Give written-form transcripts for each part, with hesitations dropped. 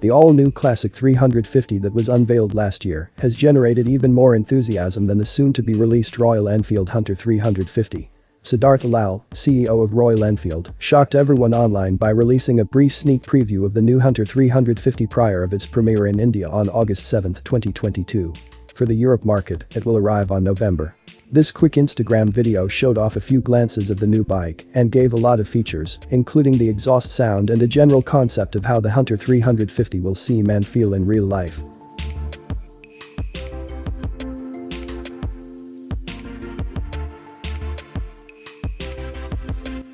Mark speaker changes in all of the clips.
Speaker 1: The all-new Classic 350 that was unveiled last year has generated even more enthusiasm than the soon-to-be-released Royal Enfield Hunter 350. Siddhartha Lal, CEO of Royal Enfield, shocked everyone online by releasing a brief sneak preview of the new Hunter 350 prior of its premiere in India on August 7, 2022. For the Europe market, it will arrive on November. This quick Instagram video showed off a few glances of the new bike and gave a lot of features, including the exhaust sound and a general concept of how the Hunter 350 will seem and feel in real life.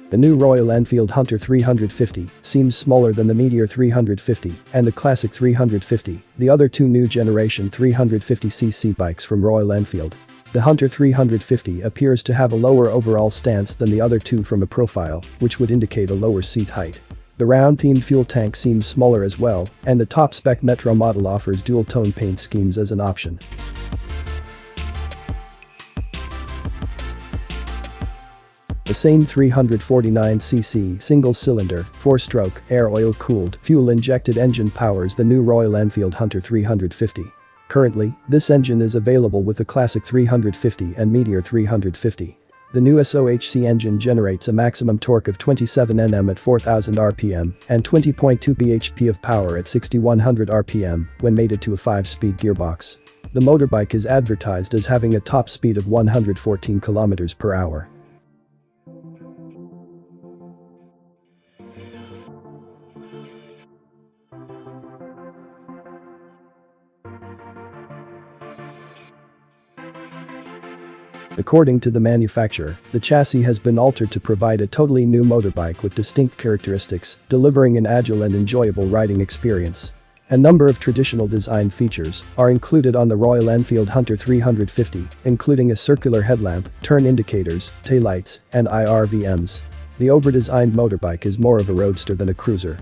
Speaker 1: The new Royal Enfield Hunter 350 seems smaller than the Meteor 350 and the Classic 350, the other two new generation 350cc bikes from Royal Enfield. The Hunter 350 appears to have a lower overall stance than the other two from a profile, which would indicate a lower seat height. The round-themed fuel tank seems smaller as well, and the top-spec Metro model offers dual-tone paint schemes as an option. The same 349cc single-cylinder, 4-stroke, air-oil-cooled, fuel-injected engine powers the new Royal Enfield Hunter 350. Currently, this engine is available with the Classic 350 and Meteor 350. The new SOHC engine generates a maximum torque of 27 Nm at 4000 rpm and 20.2 bhp of power at 6100 rpm when mated to a 5-speed gearbox. The motorbike is advertised as having a top speed of 114 km per hour. According to the manufacturer, the chassis has been altered to provide a totally new motorbike with distinct characteristics, delivering an agile and enjoyable riding experience. A number of traditional design features are included on the Royal Enfield Hunter 350, including a circular headlamp, turn indicators, taillights, and IRVMs. The over-designed motorbike is more of a roadster than a cruiser.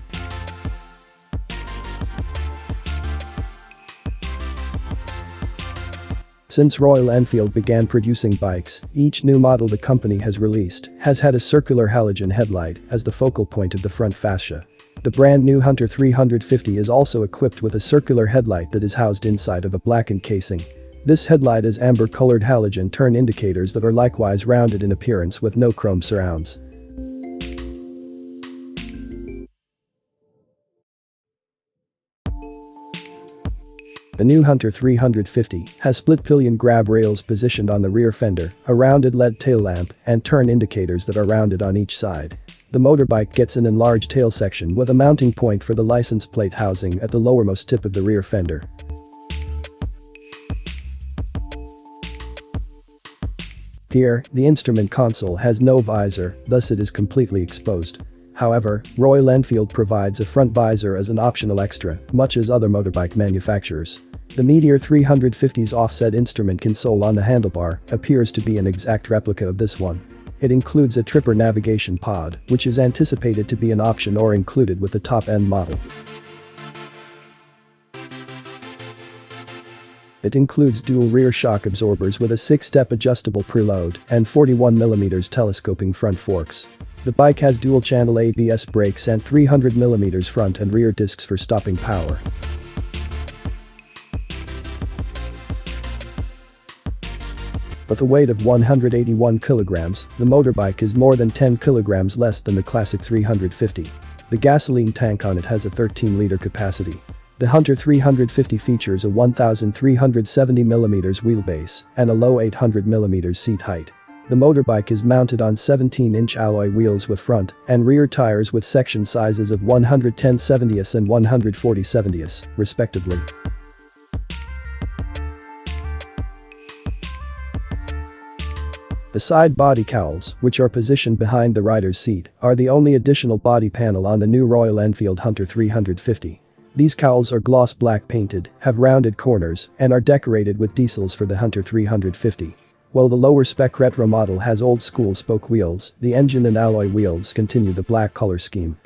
Speaker 1: Since Royal Enfield began producing bikes, each new model the company has released has had a circular halogen headlight as the focal point of the front fascia. The brand new Hunter 350 is also equipped with a circular headlight that is housed inside of a blackened casing. This headlight has amber-colored halogen turn indicators that are likewise rounded in appearance with no chrome surrounds. The new Hunter 350 has split pillion grab rails positioned on the rear fender, a rounded LED tail lamp, and turn indicators that are rounded on each side. The motorbike gets an enlarged tail section with a mounting point for the license plate housing at the lowermost tip of the rear fender. Here, the instrument console has no visor, thus it is completely exposed. However, Royal Enfield provides a front visor as an optional extra, much as other motorbike manufacturers. The Meteor 350's offset instrument console on the handlebar appears to be an exact replica of this one. It includes a tripper navigation pod, which is anticipated to be an option or included with the top-end model. It includes dual rear shock absorbers with a 6-step adjustable preload and 41mm telescoping front forks. The bike has dual-channel ABS brakes and 300mm front and rear discs for stopping power. With a weight of 181 kilograms, the motorbike is more than 10 kilograms less than the Classic 350. The gasoline tank on it has a 13-liter capacity. The Hunter 350 features a 1,370mm wheelbase and a low 800mm seat height. The motorbike is mounted on 17-inch alloy wheels with front and rear tires with section sizes of 110/70 and 140/70, respectively. The side body cowls, which are positioned behind the rider's seat, are the only additional body panel on the new Royal Enfield Hunter 350. These cowls are gloss black painted, have rounded corners, and are decorated with decals for the Hunter 350. While the lower-spec retro model has old-school spoke wheels, the engine and alloy wheels continue the black color scheme.